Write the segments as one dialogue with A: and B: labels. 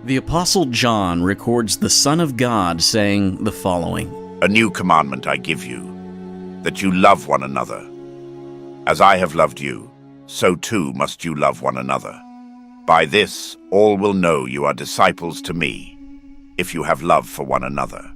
A: The Apostle John records the Son of God saying the following:
B: A new commandment I give you, that you love one another. As I have loved you, so too must you love one another. By this all will know you are disciples to me, if you have love for one another.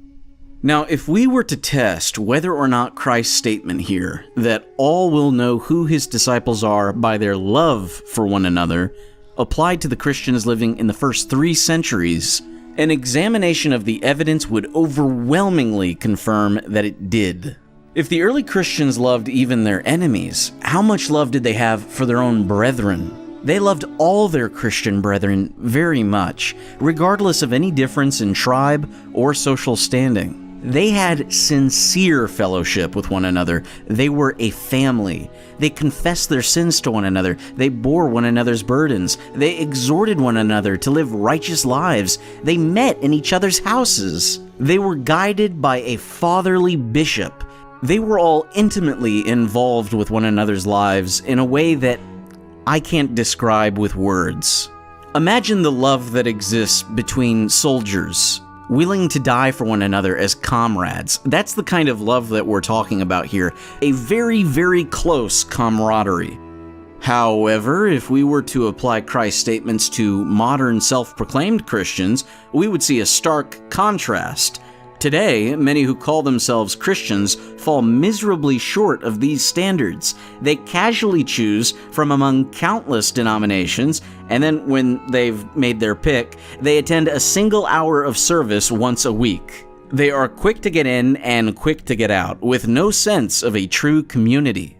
A: Now, if we were to test whether or not Christ's statement here, that all will know who his disciples are by their love for one another, applied to the Christians living in the first 3 centuries, an examination of the evidence would overwhelmingly confirm that it did. If the early Christians loved even their enemies, how much love did they have for their own brethren? They loved all their Christian brethren very much, regardless of any difference in tribe or social standing. They had sincere fellowship with one another. They were a family. They confessed their sins to one another. They bore one another's burdens. They exhorted one another to live righteous lives. They met in each other's houses. They were guided by a fatherly bishop. They were all intimately involved with one another's lives in a way that I can't describe with words. Imagine the love that exists between soldiers, willing to die for one another as comrades. That's the kind of love that we're talking about here. A very, very close camaraderie. However, if we were to apply Christ's statements to modern self-proclaimed Christians, we would see a stark contrast. Today, many who call themselves Christians fall miserably short of these standards. They casually choose from among countless denominations, and then when they've made their pick, they attend a single hour of service once a week. They are quick to get in and quick to get out, with no sense of a true community.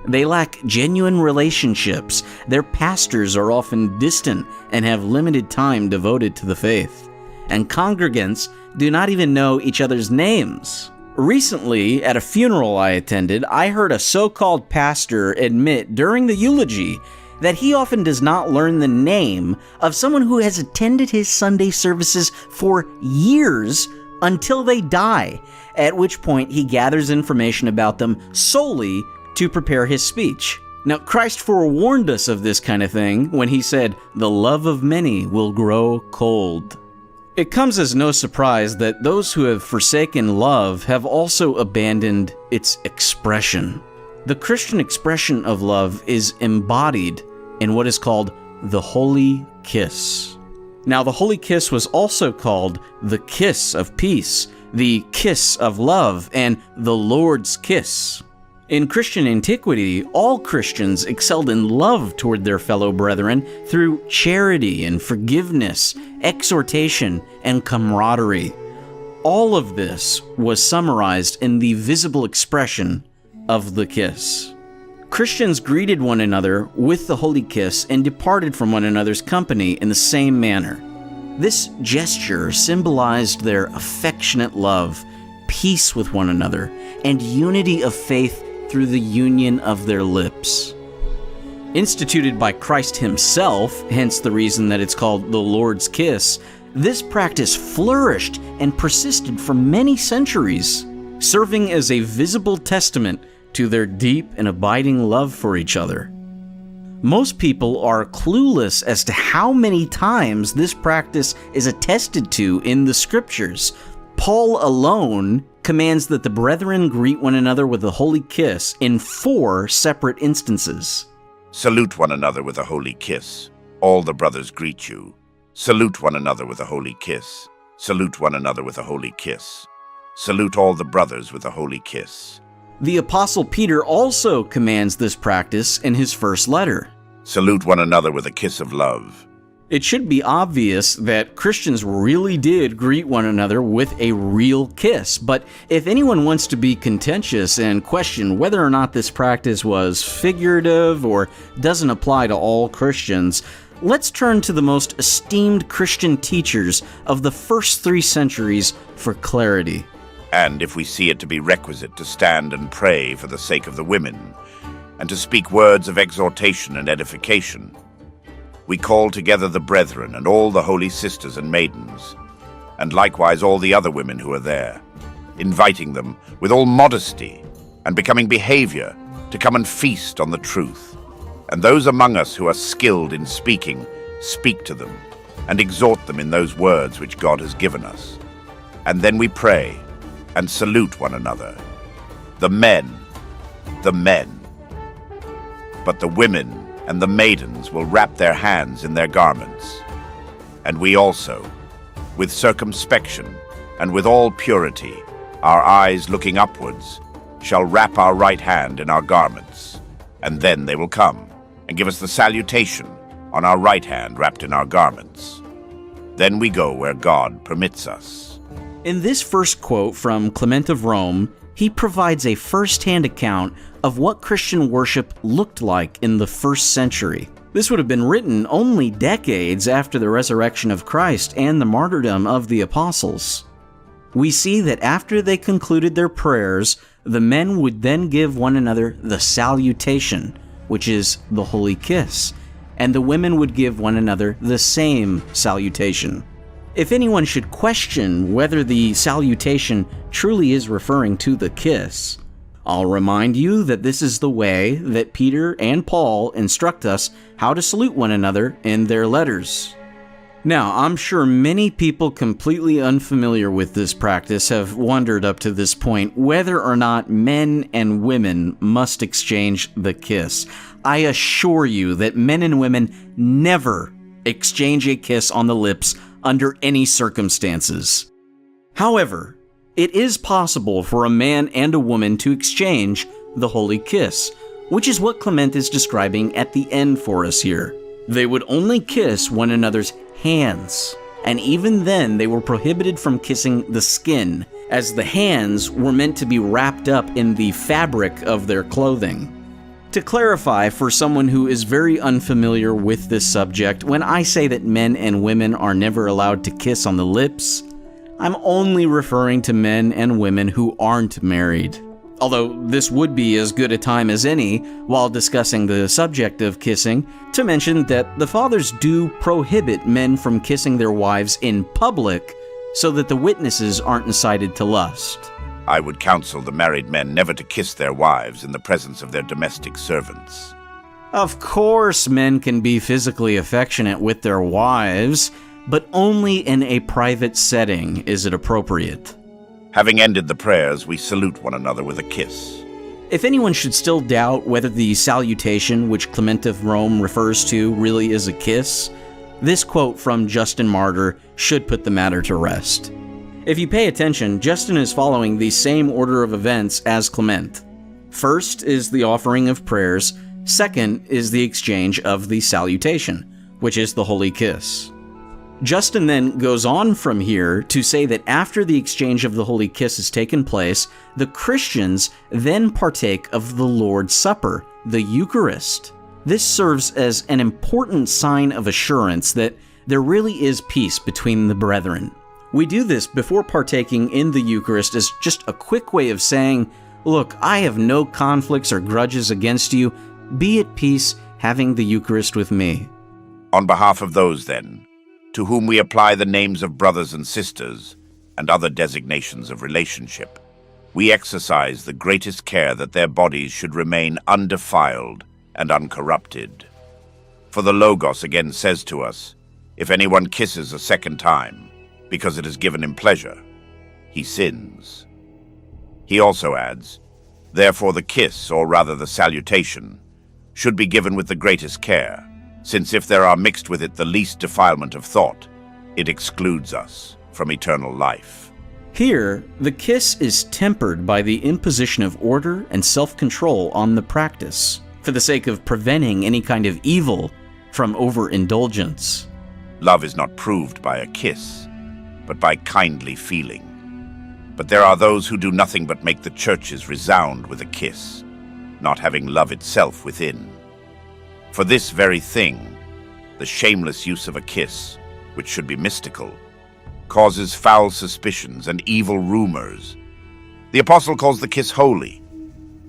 A: They lack genuine relationships. Their pastors are often distant and have limited time devoted to the faith. And congregants do not even know each other's names. Recently, at a funeral I attended, I heard a so-called pastor admit during the eulogy that he often does not learn the name of someone who has attended his Sunday services for years until they die, at which point he gathers information about them solely to prepare his speech. Now, Christ forewarned us of this kind of thing when he said, "The love of many will grow cold." It comes as no surprise that those who have forsaken love have also abandoned its expression. The Christian expression of love is embodied in what is called the Holy Kiss. Now, the Holy Kiss was also called the Kiss of Peace, the Kiss of Love, and the Lord's Kiss. In Christian antiquity, all Christians excelled in love toward their fellow brethren through charity and forgiveness, exhortation, and camaraderie. All of this was summarized in the visible expression of the kiss. Christians greeted one another with the Holy Kiss and departed from one another's company in the same manner. This gesture symbolized their affectionate love, peace with one another, and unity of faith through the union of their lips. Instituted by Christ himself, hence the reason that it's called the Lord's Kiss, this practice flourished and persisted for many centuries, serving as a visible testament to their deep and abiding love for each other. Most people are clueless as to how many times this practice is attested to in the scriptures. Paul alone commands that the brethren greet one another with a holy kiss in 4 separate instances.
B: Salute one another with a holy kiss. All the brothers greet you. Salute one another with a holy kiss. Salute one another with a holy kiss. Salute all the brothers with a holy kiss.
A: The Apostle Peter also commands this practice in his first letter.
B: Salute one another with a kiss of love.
A: It should be obvious that Christians really did greet one another with a real kiss, but if anyone wants to be contentious and question whether or not this practice was figurative or doesn't apply to all Christians, let's turn to the most esteemed Christian teachers of the first 3 centuries for clarity.
B: And if we see it to be requisite to stand and pray for the sake of the women, and to speak words of exhortation and edification, we call together the brethren and all the holy sisters and maidens, and likewise all the other women who are there, inviting them with all modesty and becoming behavior to come and feast on the truth. And those among us who are skilled in speaking, speak to them. and exhort them in those words which God has given us. And then we pray and salute one another. The men. But the women and the maidens will wrap their hands in their garments. And we also, with circumspection and with all purity, our eyes looking upwards, shall wrap our right hand in our garments. And then they will come and give us the salutation on our right hand wrapped in our garments. Then we go where God permits us.
A: In this first quote from Clement of Rome, he provides a first-hand account of what Christian worship looked like in the first century. This would have been written only decades after the resurrection of Christ and the martyrdom of the apostles. We see that after they concluded their prayers, the men would then give one another the salutation, which is the holy kiss, and the women would give one another the same salutation. If anyone should question whether the salutation truly is referring to the kiss, I'll remind you that this is the way that Peter and Paul instruct us how to salute one another in their letters. Now, I'm sure many people completely unfamiliar with this practice have wondered up to this point whether or not men and women must exchange the kiss. I assure you that men and women never exchange a kiss on the lips under any circumstances. However, it is possible for a man and a woman to exchange the holy kiss, which is what Clement is describing at the end for us here. They would only kiss one another's hands, and even then they were prohibited from kissing the skin, as the hands were meant to be wrapped up in the fabric of their clothing. To clarify for someone who is very unfamiliar with this subject, when I say that men and women are never allowed to kiss on the lips, I'm only referring to men and women who aren't married. Although this would be as good a time as any, while discussing the subject of kissing, to mention that the fathers do prohibit men from kissing their wives in public so that the witnesses aren't incited to lust.
B: I would counsel the married men never to kiss their wives in the presence of their domestic servants.
A: Of course, men can be physically affectionate with their wives, but only in a private setting is it appropriate.
B: Having ended the prayers, we salute one another with a kiss.
A: If anyone should still doubt whether the salutation which Clement of Rome refers to really is a kiss, this quote from Justin Martyr should put the matter to rest. If you pay attention, Justin is following the same order of events as Clement. First is the offering of prayers, second is the exchange of the salutation, which is the holy kiss. Justin then goes on from here to say that after the exchange of the holy kiss has taken place, the Christians then partake of the Lord's Supper, the Eucharist. This serves as an important sign of assurance that there really is peace between the brethren. We do this before partaking in the Eucharist as just a quick way of saying, look, I have no conflicts or grudges against you. Be at peace having the Eucharist with me.
B: On behalf of those, then, to whom we apply the names of brothers and sisters and other designations of relationship, we exercise the greatest care that their bodies should remain undefiled and uncorrupted. For the Logos again says to us, if anyone kisses a second time, because it has given him pleasure, he sins. He also adds, therefore the kiss, or rather the salutation, should be given with the greatest care, since if there are mixed with it the least defilement of thought, it excludes us from eternal life.
A: Here, the kiss is tempered by the imposition of order and self-control on the practice, for the sake of preventing any kind of evil from overindulgence.
B: Love is not proved by a kiss, but by kindly feeling. But there are those who do nothing but make the churches resound with a kiss, not having love itself within. For this very thing, the shameless use of a kiss, which should be mystical, causes foul suspicions and evil rumors. The apostle calls the kiss holy.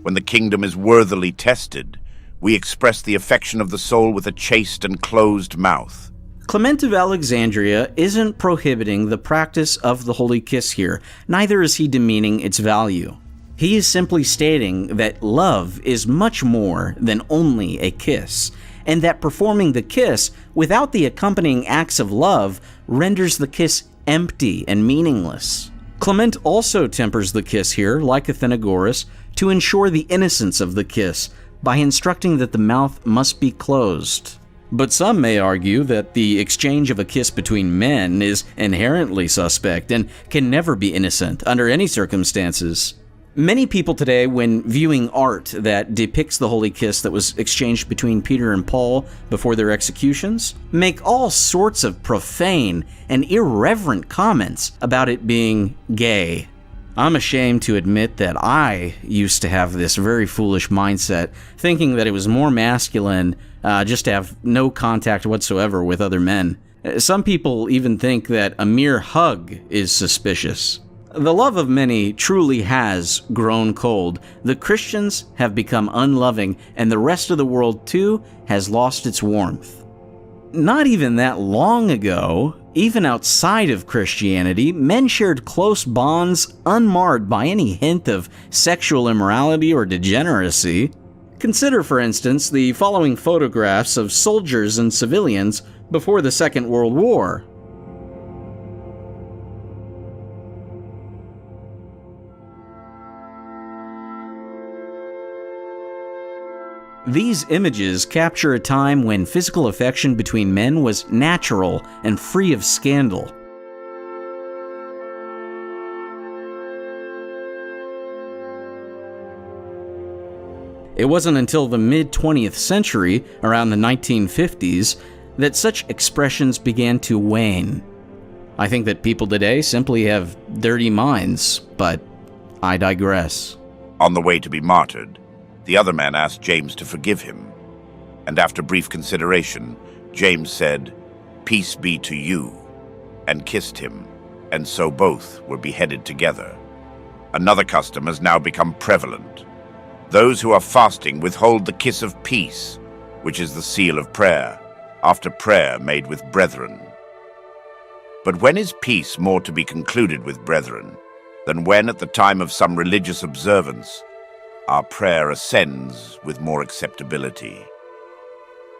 B: When the kingdom is worthily tested, we express the affection of the soul with a chaste and closed mouth.
A: Clement of Alexandria isn't prohibiting the practice of the holy kiss here, neither is he demeaning its value. He is simply stating that love is much more than only a kiss, and that performing the kiss without the accompanying acts of love renders the kiss empty and meaningless. Clement also tempers the kiss here, like Athenagoras, to ensure the innocence of the kiss by instructing that the mouth must be closed. But some may argue that the exchange of a kiss between men is inherently suspect and can never be innocent under any circumstances. Many people today, when viewing art that depicts the holy kiss that was exchanged between Peter and Paul before their executions, make all sorts of profane and irreverent comments about it being gay. I'm ashamed to admit that I used to have this very foolish mindset, thinking that it was more masculine just to have no contact whatsoever with other men. Some people even think that a mere hug is suspicious. The love of many truly has grown cold. The Christians have become unloving, and the rest of the world too has lost its warmth. Not even that long ago, even outside of Christianity, men shared close bonds unmarred by any hint of sexual immorality or degeneracy. Consider, for instance, the following photographs of soldiers and civilians before the Second World War. These images capture a time when physical affection between men was natural and free of scandal. It wasn't until the mid-20th century, around the 1950s, that such expressions began to wane. I think that people today simply have dirty minds, but I digress.
B: On the way to be martyred, the other man asked James to forgive him, and after brief consideration, James said, "Peace be to you," and kissed him, and so both were beheaded together. Another custom has now become prevalent. Those who are fasting withhold the kiss of peace, which is the seal of prayer, after prayer made with brethren. But when is peace more to be concluded with brethren than when, at the time of some religious observance, our prayer ascends with more acceptability?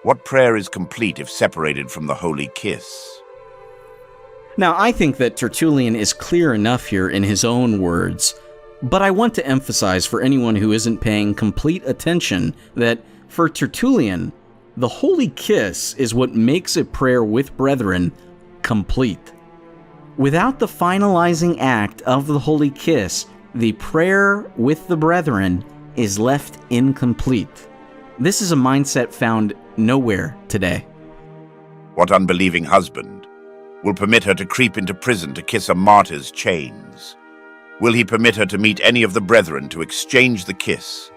B: What prayer is complete if separated from the holy kiss?
A: Now, I think that Tertullian is clear enough here in his own words, but I want to emphasize for anyone who isn't paying complete attention that, for Tertullian, the holy kiss is what makes a prayer with brethren complete. Without the finalizing act of the holy kiss, the prayer with the brethren is left incomplete. This is a mindset found nowhere today.
B: What unbelieving husband will permit her to creep into prison to kiss a martyr's chains? Will he permit her to meet any of the brethren to exchange the kiss?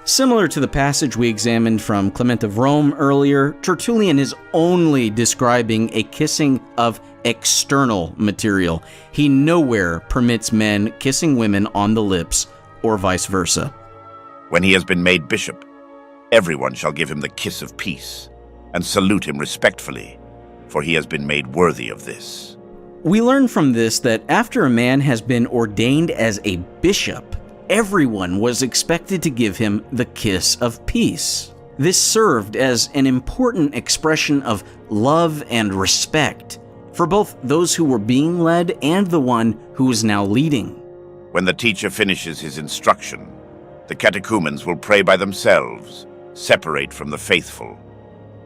A: Similar to the passage we examined from Clement of Rome earlier, Tertullian is only describing a kissing of external material. He nowhere permits men kissing women on the lips, or vice versa.
B: When he has been made bishop, everyone shall give him the kiss of peace, and salute him respectfully, for he has been made worthy of this.
A: We learn from this that after a man has been ordained as a bishop, everyone was expected to give him the kiss of peace. This served as an important expression of love and respect for both those who were being led and the one who was now leading.
B: When the teacher finishes his instruction, the catechumens will pray by themselves, separate from the faithful.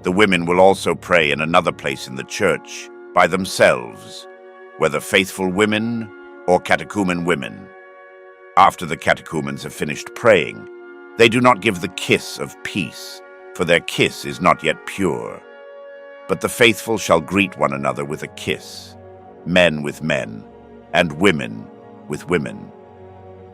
B: The women will also pray in another place in the church, by themselves, whether faithful women or catechumen women. After the catechumens have finished praying, they do not give the kiss of peace, for their kiss is not yet pure. But the faithful shall greet one another with a kiss, men with men, and women with women.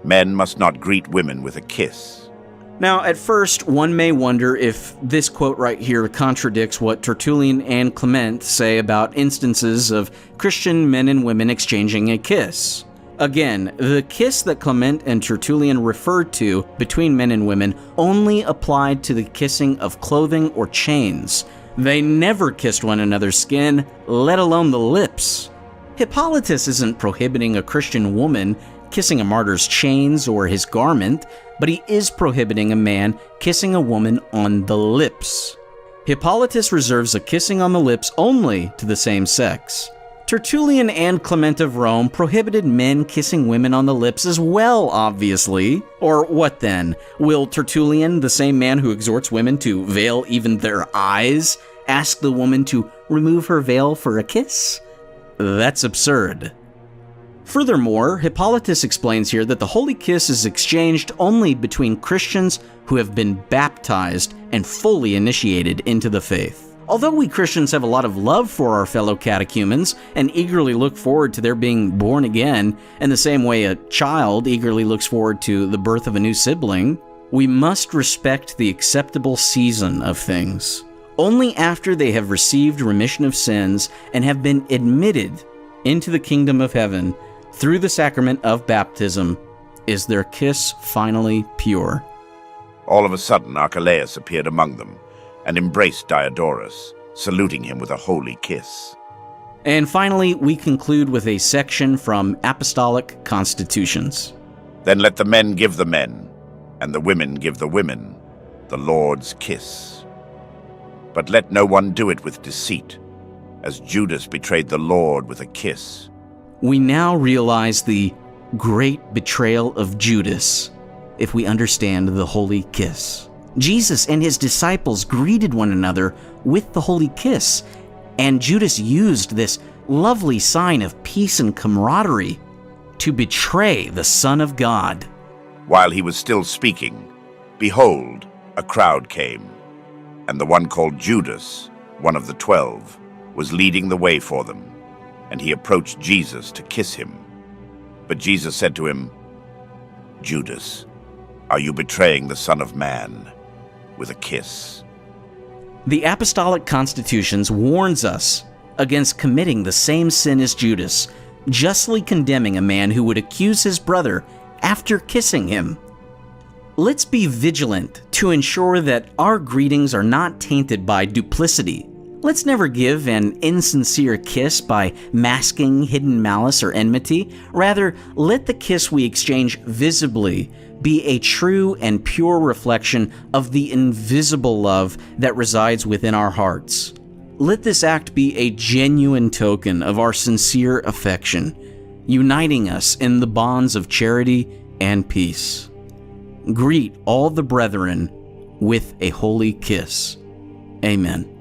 B: Men must not greet women with a kiss.
A: Now, at first, one may wonder if this quote right here contradicts what Tertullian and Clement say about instances of Christian men and women exchanging a kiss. Again, the kiss that Clement and Tertullian referred to between men and women only applied to the kissing of clothing or chains. They never kissed one another's skin, let alone the lips. Hippolytus isn't prohibiting a Christian woman kissing a martyr's chains or his garment, but he is prohibiting a man kissing a woman on the lips. Hippolytus reserves a kissing on the lips only to the same sex. Tertullian and Clement of Rome prohibited men kissing women on the lips as well, obviously. Or what then? Will Tertullian, the same man who exhorts women to veil even their eyes, ask the woman to remove her veil for a kiss? That's absurd. Furthermore, Hippolytus explains here that the holy kiss is exchanged only between Christians who have been baptized and fully initiated into the faith. Although we Christians have a lot of love for our fellow catechumens and eagerly look forward to their being born again, in the same way a child eagerly looks forward to the birth of a new sibling, we must respect the acceptable season of things. Only after they have received remission of sins and have been admitted into the kingdom of heaven through the sacrament of baptism is their kiss finally pure.
B: All of a sudden Archelaus appeared among them and embraced Diodorus, saluting him with a holy kiss.
A: And finally, we conclude with a section from Apostolic Constitutions.
B: Then let the men give the men, and the women give the women, the Lord's kiss. But let no one do it with deceit, as Judas betrayed the Lord with a kiss.
A: We now realize the great betrayal of Judas if we understand the holy kiss. Jesus and his disciples greeted one another with the holy kiss, and Judas used this lovely sign of peace and camaraderie to betray the Son of God.
B: While he was still speaking, behold, a crowd came, and the one called Judas, one of the 12, was leading the way for them, and he approached Jesus to kiss him. But Jesus said to him, Judas, are you betraying the Son of Man with a kiss?
A: The Apostolic Constitutions warns us against committing the same sin as Judas, justly condemning a man who would accuse his brother after kissing him. Let's be vigilant to ensure that our greetings are not tainted by duplicity. Let's never give an insincere kiss by masking hidden malice or enmity. Rather, let the kiss we exchange visibly be a true and pure reflection of the invisible love that resides within our hearts. Let this act be a genuine token of our sincere affection, uniting us in the bonds of charity and peace. Greet all the brethren with a holy kiss. Amen.